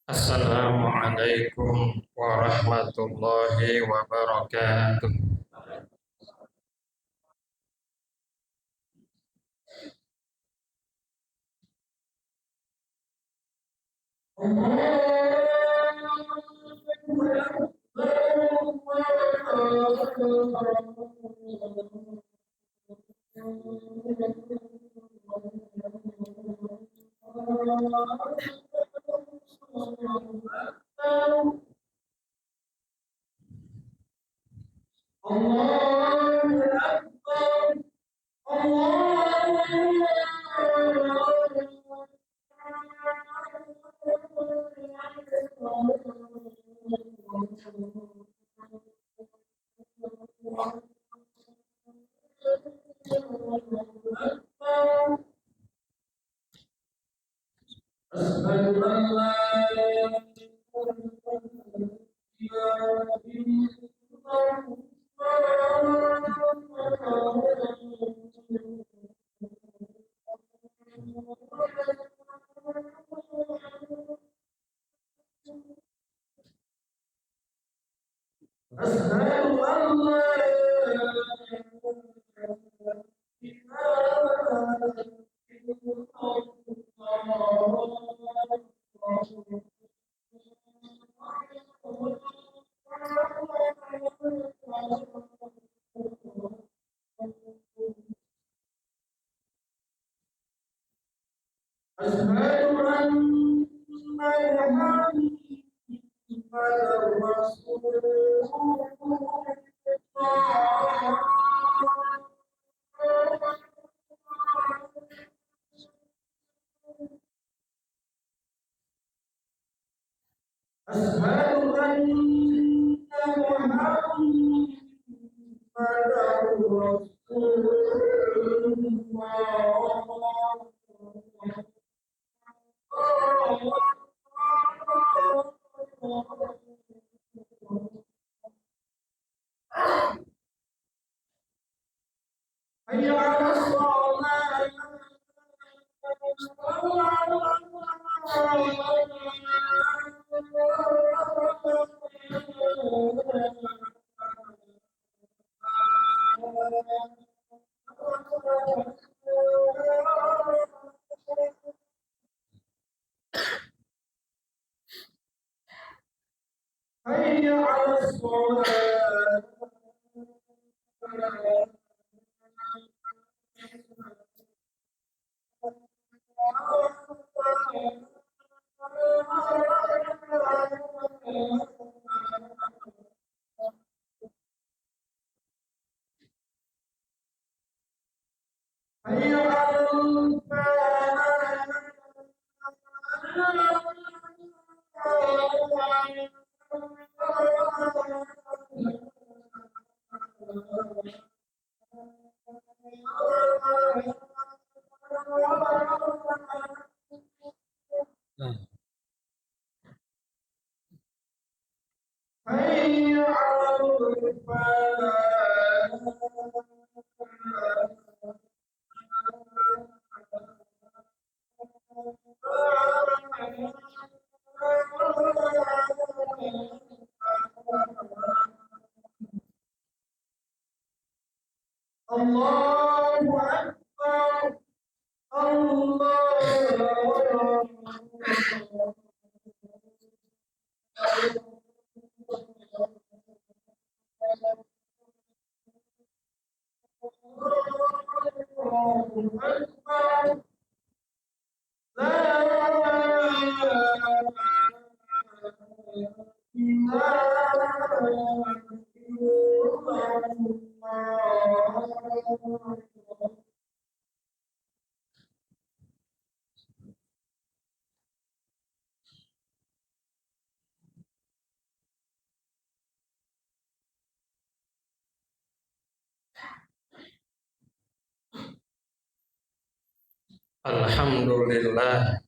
Assalamualaikum warahmatullahi wabarakatuh. Alhamdulillah,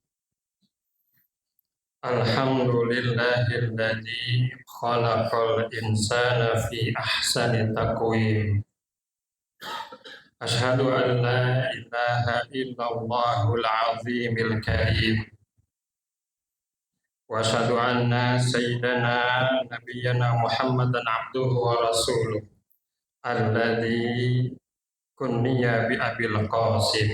alhamdulillahilladzi khalaqal insana fi ahsani taqwim. Asyhadu an la ilaha illallahul azimil karim وأشهد أن سيدنا نبينا محمدا عبده ورسوله الذي كني بأبي القاسم.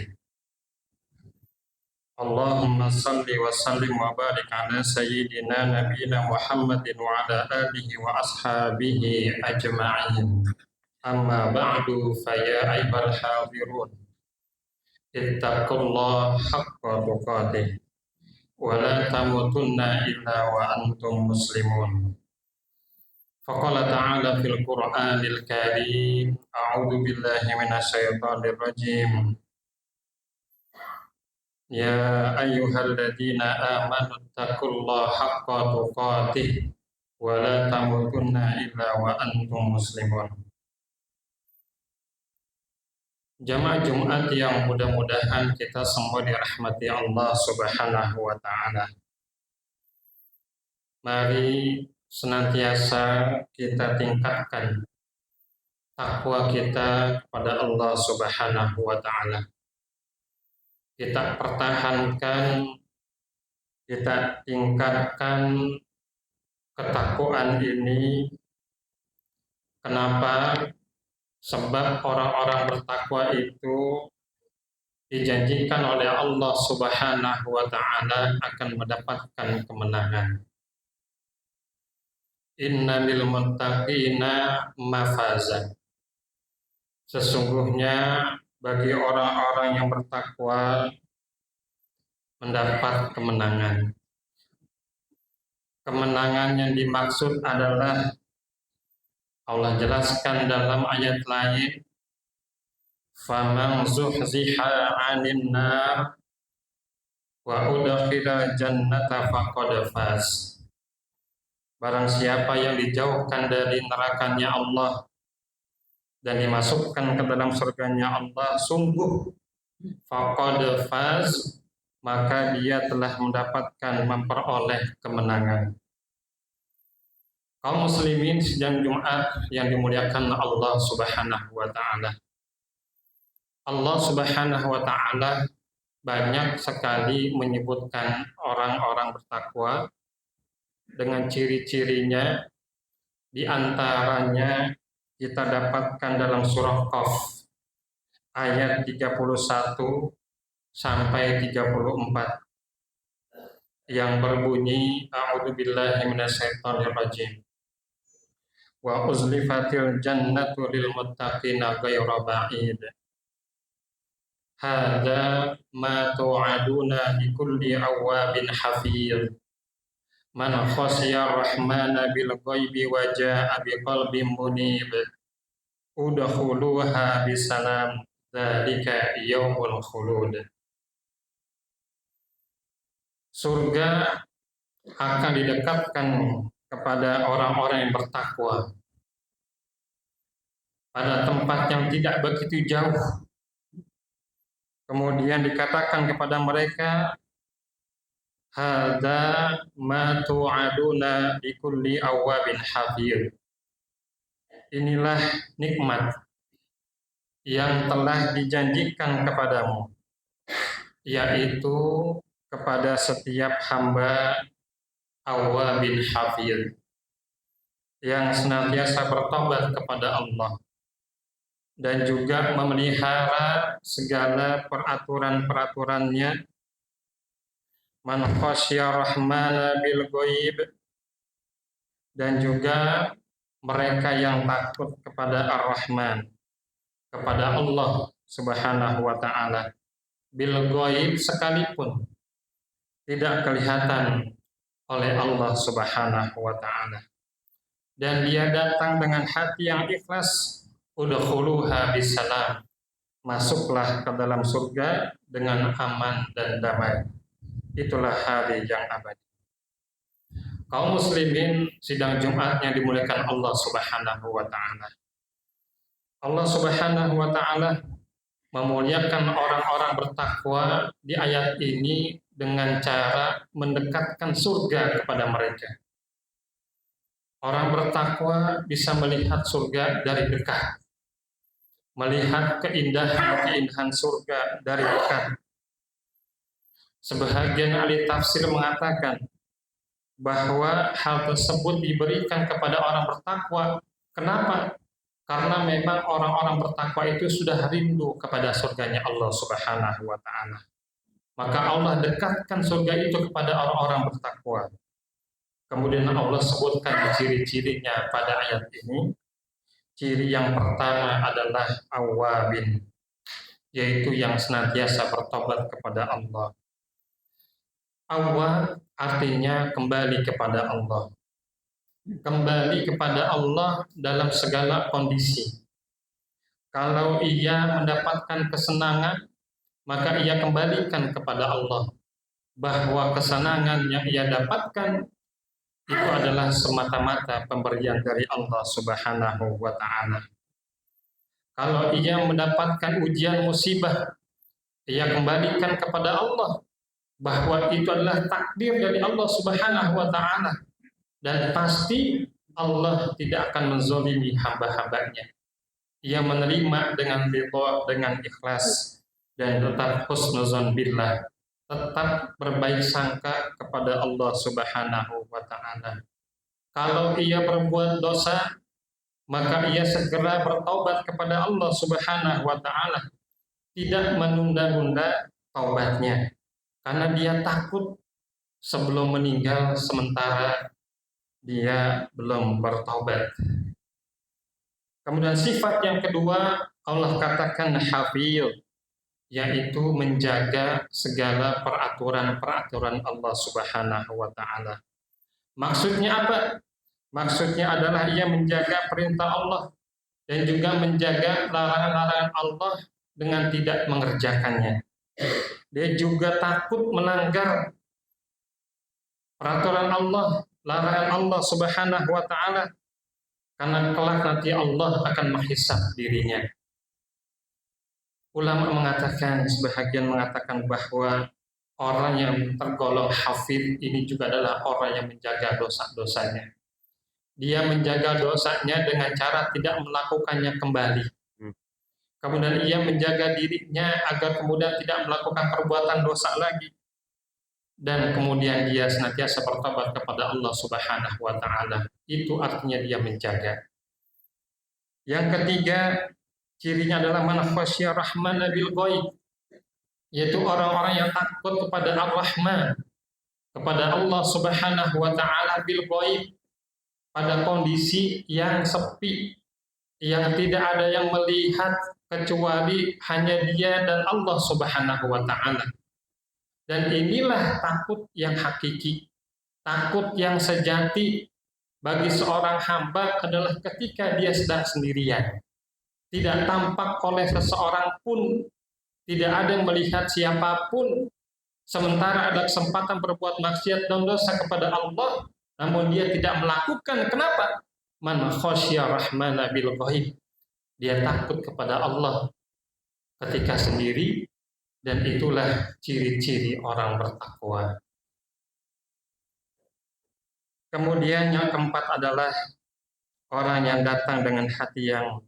اللهم صل وسلم وبارك على سيدنا نبينا محمد وعلى آله وأصحابه أجمعين. أما بعد فيا أيها الحاضرون اتقوا الله حق تقاته ولا تموتن إلا وأنتم مسلمون. فقال تعالى في القرآن الكريم: أعوذ بالله من الشيطان الرجيم. يا أيها الذين آمنوا اتقوا الله حق تقاته ولا تموتن إلا وأنتم مسلمون. Jamaah Jumat yang mudah-mudahan kita semua dirahmati Allah Subhanahu wa Ta'ala. Mari senantiasa kita tingkatkan takwa kita kepada Allah Subhanahu wa Ta'ala. Kita pertahankan, kita tingkatkan ketakwaan ini. Kenapa? Sebab orang-orang bertakwa itu dijanjikan oleh Allah Subhanahu wa Ta'ala akan mendapatkan kemenangan. Inna lil muttaqina mafazan. Sesungguhnya bagi orang-orang yang bertakwa mendapat kemenangan. Kemenangan yang dimaksud adalah Allah jelaskan dalam ayat lain, faman zuhziha 'anil nar wa udkhila jannata faqad faz. Barang siapa yang dijauhkan dari nerakanya Allah dan dimasukkan ke dalam surganya Allah, sungguh faqad faz, maka dia telah mendapatkan, memperoleh kemenangan. Kaum muslimin sidang Jumat yang dimuliakan Allah Subhanahu wa Ta'ala. Allah Subhanahu wa Ta'ala banyak sekali menyebutkan orang-orang bertakwa dengan ciri-cirinya. Di antaranya kita dapatkan dalam surah Qaf ayat 31 sampai 34 yang berbunyi, a'udzubillahi minasyaitonirrajim. Wa uzlifatil jannatu lil muttaqina ghayra ba'id. Hadza ma tu'aduna likulli awwabin hafiz. Man khashiya rahmana bil ghaibi wa jaa'a biqalbin munib. Udkhuluha bisalam. Dzalika yaumul khulud. Surga akan didekatkan kepada orang-orang yang bertakwa pada tempat yang tidak begitu jauh. Kemudian dikatakan kepada mereka, hadza ma tu'aduna likulli awwabin hafiz. Inilah nikmat yang telah dijanjikan kepadamu, yaitu kepada setiap hamba awwabin hafiz yang senantiasa bertobat kepada Allah dan juga memelihara segala peraturan-peraturannya. Man khasya rahmana bil ghaib, dan juga mereka yang takut kepada Ar-Rahman, kepada Allah Subhanahu wa Ta'ala, bil ghaib, sekalipun tidak kelihatan oleh Allah Subhanahu wa Ta'ala, dan dia datang dengan hati yang ikhlas. Udkhuluha bisalam, masuklah ke dalam surga dengan aman dan damai. Itulah hari yang abadi. Kaum muslimin sidang Jumat yang dimuliakan Allah Subhanahu wa Ta'ala. Allah Subhanahu wa Ta'ala memuliakan orang-orang bertakwa di ayat ini dengan cara mendekatkan surga kepada mereka. Orang bertakwa bisa melihat surga dari dekat, melihat keindahan surga dari dekat. Sebahagian ahli tafsir mengatakan bahwa hal tersebut diberikan kepada orang bertakwa. Kenapa? Karena memang orang-orang bertakwa itu sudah rindu kepada surganya Allah Subhanahu wa taala. Maka Allah dekatkan surga itu kepada orang-orang bertakwa. Kemudian Allah sebutkan ciri-cirinya pada ayat ini. Ciri yang pertama adalah awabin, yaitu yang senantiasa bertobat kepada Allah. Awab artinya kembali kepada Allah. Kembali kepada Allah dalam segala kondisi. Kalau ia mendapatkan kesenangan, maka ia kembalikan kepada Allah. Bahwa kesenangan yang ia dapatkan itu adalah semata-mata pemberian dari Allah Subhanahu wa taala. Kalau ia mendapatkan ujian musibah, ia kembalikan kepada Allah bahwa itu adalah takdir dari Allah Subhanahu wa taala, dan pasti Allah tidak akan menzalimi hamba-hambanya. Ia menerima dengan ridha, dengan ikhlas, dan tetap husnuzon billah, tetap berbaik sangka kepada Allah Subhanahu wa taala. Kalau ia berbuat dosa, maka ia segera bertaubat kepada Allah Subhanahu wa taala, tidak menunda-nunda taubatnya, karena dia takut sebelum meninggal sementara dia belum bertaubat. Kemudian sifat yang kedua, Allah katakan hafiz, yaitu menjaga segala peraturan-peraturan Allah Subhanahu wa taala. Maksudnya apa? Maksudnya adalah ia menjaga perintah Allah dan juga menjaga larangan-larangan Allah dengan tidak mengerjakannya. Dia juga takut melanggar peraturan Allah, larangan Allah Subhanahu wa taala, karena kelak nanti Allah akan menghisab dirinya. Ulama mengatakan, sebahagian mengatakan bahwa orang yang tergolong hafid ini juga adalah orang yang menjaga dosa-dosanya. Dia menjaga dosanya dengan cara tidak melakukannya kembali. Kemudian ia menjaga dirinya agar kemudian tidak melakukan perbuatan dosa lagi. Dan kemudian dia senantiasa bertobat kepada Allah Subhanahu wa taala. Itu artinya dia menjaga. Yang ketiga, cirinya adalah man khasyya rahmana bil ghaib, yaitu orang-orang yang takut kepada Ar-Rahman, kepada Allah Subhanahu wa taala bil ghaib, pada kondisi yang sepi, yang tidak ada yang melihat kecuali hanya dia dan Allah Subhanahu wa taala. Dan inilah takut yang hakiki, takut yang sejati bagi seorang hamba adalah ketika dia sedang sendirian, tidak tampak oleh seseorang pun, tidak ada yang melihat siapapun, sementara ada kesempatan berbuat maksiat dan dosa kepada Allah, namun dia tidak melakukan. Kenapa? Man khasyya rahmana bil ghaib, dia takut kepada Allah ketika sendiri, dan itulah ciri-ciri orang bertakwa. Kemudian yang keempat adalah orang yang datang dengan hati yang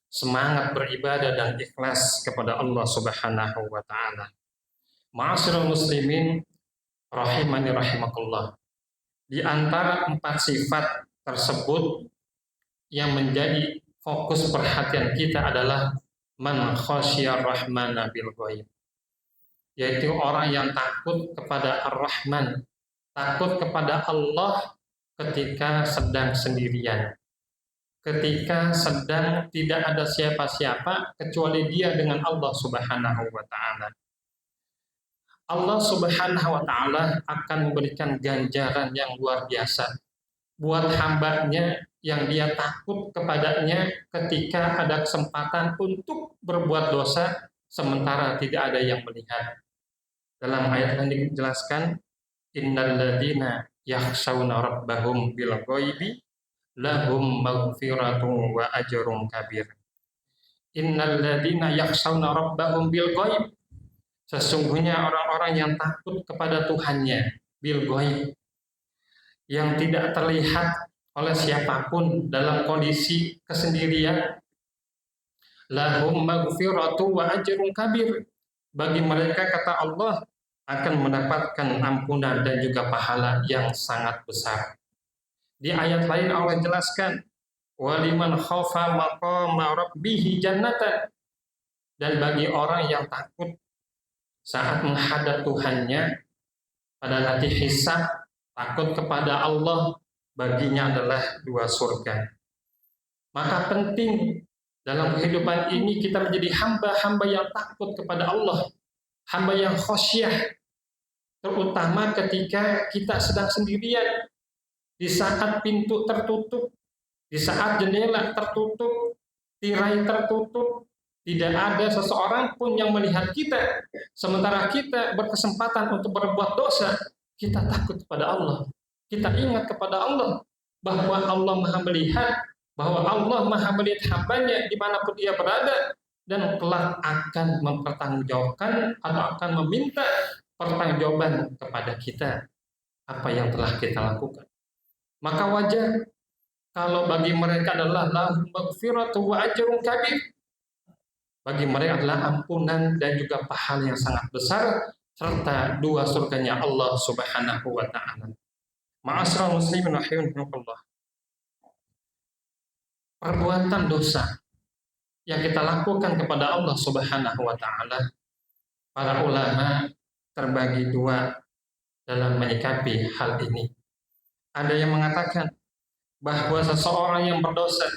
semangat beribadah dan ikhlas kepada Allah Subhanahu wa taala. Ma'asyiral muslimin rahimani rahimakumullah. Di antara 4 sifat tersebut yang menjadi fokus perhatian kita adalah man khasyya rahmana bil ghaib, yaitu orang yang takut kepada Ar-Rahman, takut kepada Allah ketika sedang sendirian, ketika sedang tidak ada siapa-siapa kecuali dia dengan Allah Subhanahu wa taala. Allah Subhanahu wa taala akan memberikan ganjaran yang luar biasa buat hambanya yang dia takut kepadanya ketika ada kesempatan untuk berbuat dosa sementara tidak ada yang melihat. Dalam ayat ini dijelaskan, innal ladzina yakhshawna rabbahum bil ghaibi lahum maghfiratun wa ajrun kabir. Innal ladzina yakhshawna rabbahum bil ghaib, sesungguhnya orang-orang yang takut kepada Tuhannya bil ghaib, yang tidak terlihat oleh siapapun dalam kondisi kesendirian, lahum maghfiratun wa ajrun kabir, bagi mereka kata Allah akan mendapatkan ampunan dan juga pahala yang sangat besar. Di ayat lain Allah jelaskan, waliman khafa maqama rabbih jannatan, dan bagi orang yang takut saat menghadap Tuhannya pada nanti hisab, takut kepada Allah, baginya adalah 2 surga. Maka penting dalam kehidupan ini kita menjadi hamba-hamba yang takut kepada Allah, hamba yang khasyah, terutama ketika kita sedang sendirian, di saat pintu tertutup, di saat jendela tertutup, tirai tertutup, tidak ada seseorang pun yang melihat kita, sementara kita berkesempatan untuk berbuat dosa. Kita takut kepada Allah, kita ingat kepada Allah bahwa Allah Maha melihat, bahwa Allah Maha melihat hambanya dimanapun dia berada, dan kelak akan mempertanggungjawabkan atau akan meminta pertanggungjawaban kepada kita apa yang telah kita lakukan. Maka wajar kalau bagi mereka adalah lahum maghfiratu wa ajrun kabir, bagi mereka adalah ampunan dan juga pahala yang sangat besar, serta 2 surganya Allah Subhanahu wa ta'ala. Ma'asyiral muslimin rahimakumullah. Perbuatan dosa yang kita lakukan kepada Allah Subhanahu wa ta'ala, para ulama terbagi 2 dalam menyikapi hal ini. Ada yang mengatakan bahwa seseorang yang berdosa,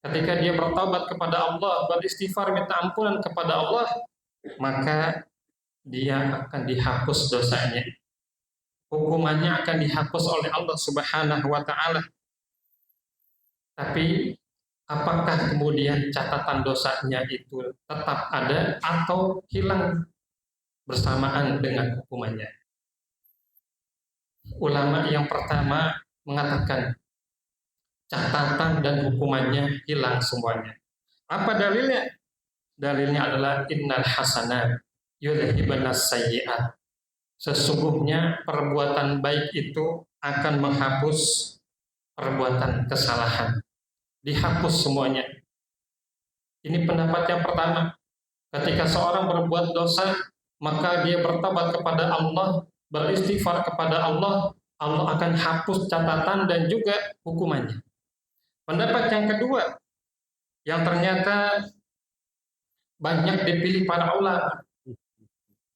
ketika dia bertobat kepada Allah, beristighfar, minta ampunan kepada Allah, maka dia akan dihapus dosanya. Hukumannya akan dihapus oleh Allah Subhanahu wa ta'ala. Tapi apakah kemudian catatan dosanya itu tetap ada atau hilang bersamaan dengan hukumannya? Ulama yang pertama mengatakan catatan dan hukumannya hilang semuanya. Apa dalilnya? Dalilnya adalah innal hasanat yudhibanas sayyi'at. Sesungguhnya perbuatan baik itu akan menghapus perbuatan kesalahan. Dihapus semuanya. Ini pendapat yang pertama. Ketika seorang berbuat dosa, maka dia bertobat kepada Allah, beristighfar kepada Allah, Allah akan hapus catatan dan juga hukumannya. Pendapat yang kedua, yang ternyata banyak dipilih para ulama,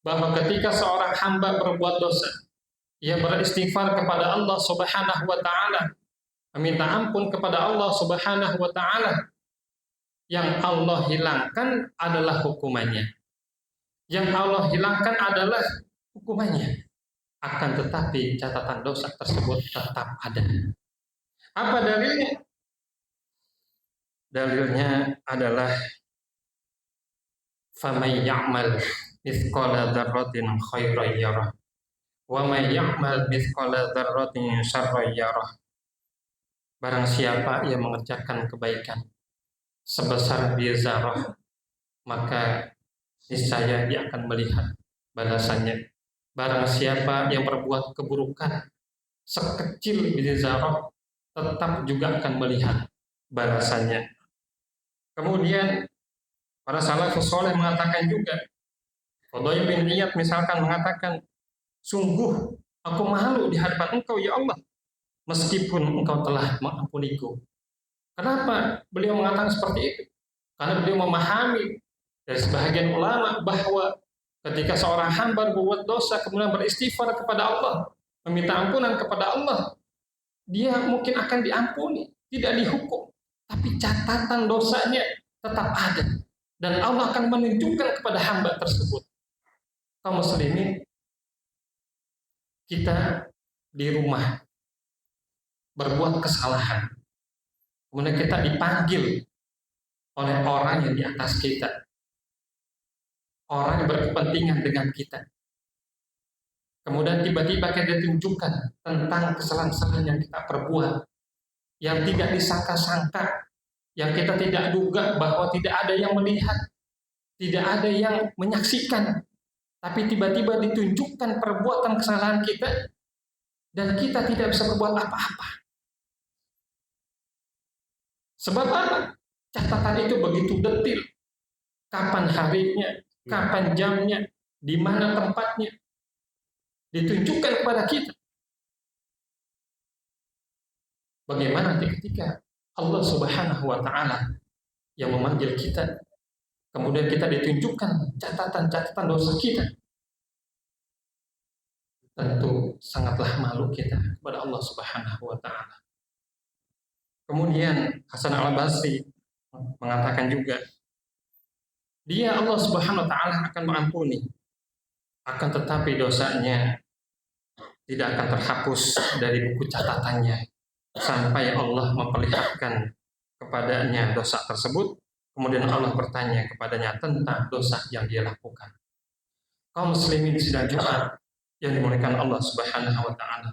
bahwa ketika seorang hamba berbuat dosa, ia beristighfar kepada Allah Subhanahu wa ta'ala, meminta ampun kepada Allah Subhanahu wa ta'ala, yang Allah hilangkan adalah hukumannya. Yang Allah hilangkan adalah hukumannya. Akan tetapi catatan dosa tersebut tetap ada. Apa dalilnya? Dalilnya adalah faman ya'mal mithqala dzarratin khairan yarah wa man ya'mal mithqala dzarratin syarran yarah. Barang siapa yang mengerjakan kebaikan sebesar biji zarah, maka niscaya dia akan melihat balasannya. Barang siapa yang berbuat keburukan sekecil biji zarah, tetap juga akan melihat balasannya. Kemudian para salafus saleh mengatakan juga, Fudayl bin Iyad misalkan mengatakan, sungguh aku malu di hadapan engkau ya Allah, meskipun engkau telah mengampuniku. Kenapa beliau mengatakan seperti itu? Karena beliau memahami dari sebahagian ulama bahwa ketika seorang hamba berbuat dosa kemudian beristighfar kepada Allah, meminta ampunan kepada Allah, dia mungkin akan diampuni, tidak dihukum, tapi catatan dosanya tetap ada dan Allah akan menunjukkan kepada hamba tersebut. Kaum muslimin, kita di rumah berbuat kesalahan, kemudian kita dipanggil oleh orang yang di atas kita, orang yang berkepentingan dengan kita, kemudian tiba-tiba kita ditunjukkan tentang kesalahan-kesalahan yang kita perbuat, yang tidak disangka-sangka, yang kita tidak duga bahwa tidak ada yang melihat, tidak ada yang menyaksikan, tapi tiba-tiba ditunjukkan perbuatan kesalahan kita dan kita tidak bisa berbuat apa-apa. Sebab apa? Catatan itu begitu detil. Kapan harinya, kapan jamnya, di mana tempatnya. ditunjukkan kepada kita. Bagaimana nanti ketika Allah Subhanahu wa Ta'ala yang memanggil kita, kemudian kita ditunjukkan catatan-catatan dosa kita, tentu sangatlah malu kita kepada Allah Subhanahu wa Ta'ala. Kemudian Hasan al-Basri mengatakan juga, dia Allah Subhanahu wa Ta'ala akan mengampuni, akan tetapi dosanya tidak akan terhapus dari buku catatannya sampai Allah memperlihatkan kepadanya dosa tersebut. Kemudian Allah bertanya kepadanya tentang dosa yang dia lakukan. Kaum muslimin sidang Jumat yang dimuliakan Allah Subhanahu wa Ta'ala.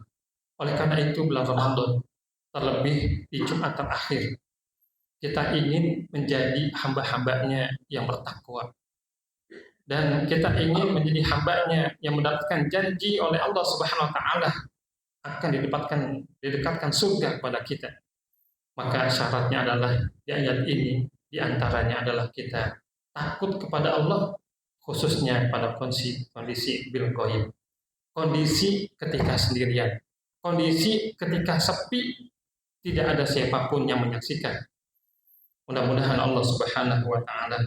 Oleh karena itu bulan Ramadan, terlebih di Jumat terakhir, kita ingin menjadi hamba-hambanya yang bertakwa, dan kita ingin menjadi hambanya yang mendapatkan janji oleh Allah Subhanahu wa Ta'ala akan didekatkan surga kepada kita. Maka syaratnya adalah di ayat ini, di antaranya adalah kita takut kepada Allah, khususnya pada kondisi bil ghaib, kondisi ketika sendirian, kondisi ketika sepi, tidak ada siapapun yang menyaksikan. Mudah-mudahan Allah Subhanahu wa Ta'ala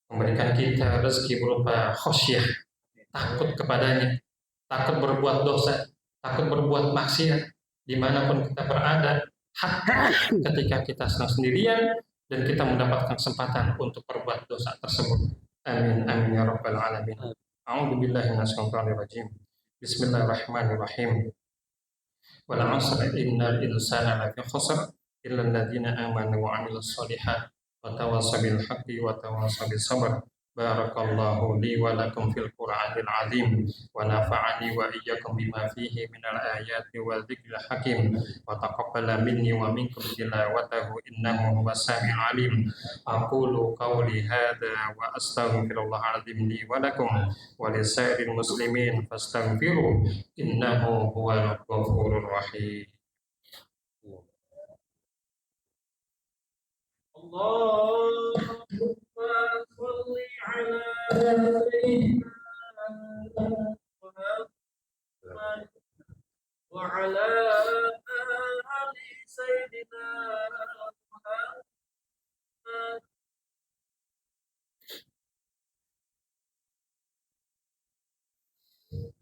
memberikan kita rezeki berupa khosyah, takut kepadanya, takut berbuat dosa, takut berbuat maksiat dimanapun kita berada, hatta ketika kita sedang sendirian dan kita mendapatkan kesempatan untuk berbuat dosa tersebut. Amin amin ya rabbal alamin. A'udzu billahi minasyaitonir rajim. Bismillahirrahmanirrahim. Wal 'asri innal insana lafi khusr illa alladziina aamanu wa 'amilus shalihaati wa tawassaw bil haqqi wa tawassaw bis sabr. Barakallahu li wa lakum fil Qur'anil azim wa nafa'ani wa iyyakum bima fihi minal ayati wal dzikril hakim wa taqabbala minni wa minkum tilawatahu innahu huwas sami'ul alim. Aqulu qawli hadza wa astaghfirullahal azim li wa lakum wa lisairil muslimin fastaghfiruh innahu huwal ghafurur rahim. Allahumma shalli ala sayyidina Muhammad wa ala ali sayyidina Muhammad.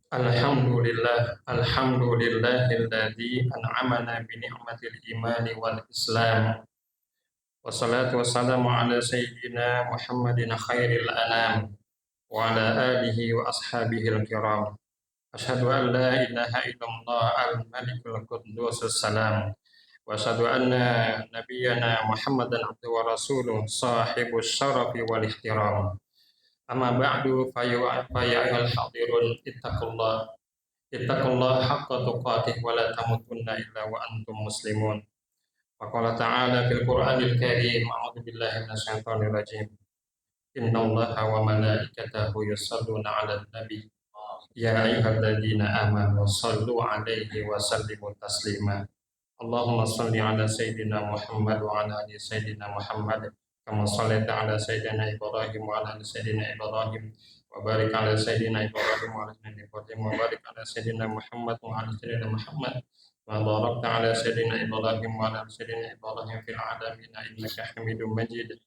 Alhamdulillahilladzi an'amana bi ni'matil imani wal islam. Wassalatu wassalamu ala sayyidina Muhammadin khairil anam wa ala alihi wa ashabihil kiram. Asyhadu an la ilaha illallah al-malikul quddusus salam. Wa asyhadu anna nabiyyana Muhammadan abduhu wa rasuluh sahibus syarafi wal ihtiram. Amma ba'du fa ya ayyuhal hadirun ittaqullah haqqa tuqatih wa la tamutunna illa wa antum muslimun. Faqala ta'ala fil Qur'anil Karim, a'udzu billahi minasyaitonir rajim. Innallaha wa malaikatahu yusholluna 'alan nabi. Ya ayyuhalladzina amanu shallu 'alaihi wa sallimu taslima. Allahumma shalli 'ala sayyidina Muhammad wa 'ala ali sayyidina Muhammad kama shallaita 'ala sayyidina Ibrahim wa 'ala ali sayyidina Ibrahim wa barik 'ala sayyidina Ibrahim wa 'ala ali sayyidina Ibrahim wa barik 'ala sayyidina Muhammad wa 'ala ali sayyidina Muhammad wa barakta 'ala sayyidina Ibrahim wa 'ala sayyidina Ibrahim fil 'alamin innaka Hamidum Majid.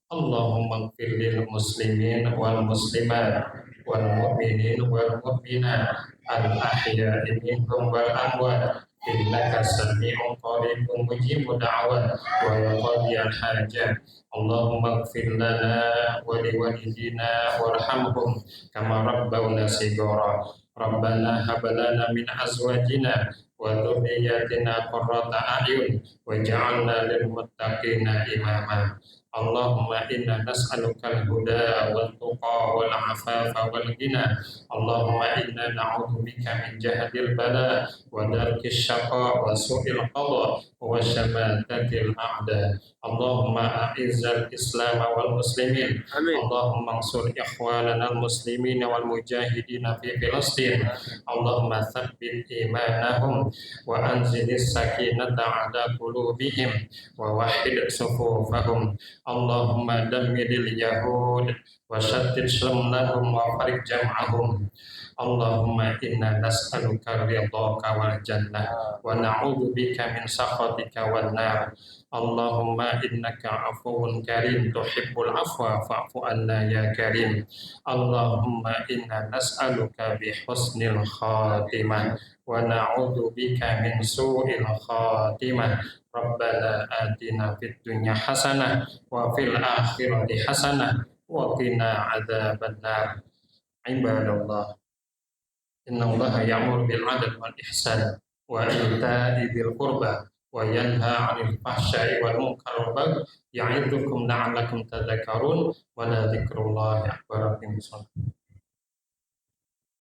Allahumma ighfir lil muslimin wal muslimat wal mu'minin wal mu'minat al ahya'i minhum wal amwat innaka sami'un qaribun mujibud da'wat wa qadiyal hajat. Allahumma ighfir lana wa liwalidina warhamhum kama rabbawna shighara. Rabbana hab lana min azwajina wa dhurriyyatina qurrata a'yun waj'alna lil muttaqina imama. Allahumma inna nas'aluka al-huda wal tuqa wal afafa wal ghina. Allahumma inna na'udzu bika min jahdil bala wa darkis syaqa wa su'il qada wa syamatatil a'da. Allahumma a'izzal islam wal muslimin. Amin. Allahumma ansur ikhwanana al muslimin wal mujahidin fi Filastin. Allahumma tsabbit imanahum wa anzilis sakinata 'ala qulubihim wa wahhid sufufahum. Allahumma dammiril yahud wa syattid shamlahum wa farik jam'ahum Allahumma inna nas'aluka ridhaka wal jannah wa na'udzu bika min sakhatika wan nar. Allahumma innaka afuwun karim tuhibbul afwa fa'fu anna ya karim. Allahumma inna nas'aluka bi husnil khatimah wa na'udzu bika min su'il khatimah. Rabbana atina fid dunya hasanah wa fil akhirati hasanah wa qina adzabannar. Ibadallah, innallaha ya'muru bil 'adli wal ihsan wa ita'i dzil qurba wa yanha 'anil fahsya'i wal munkari wal baghi ya'idzukum la'allakum tadhakkarun wa la dzikrullahi akbar.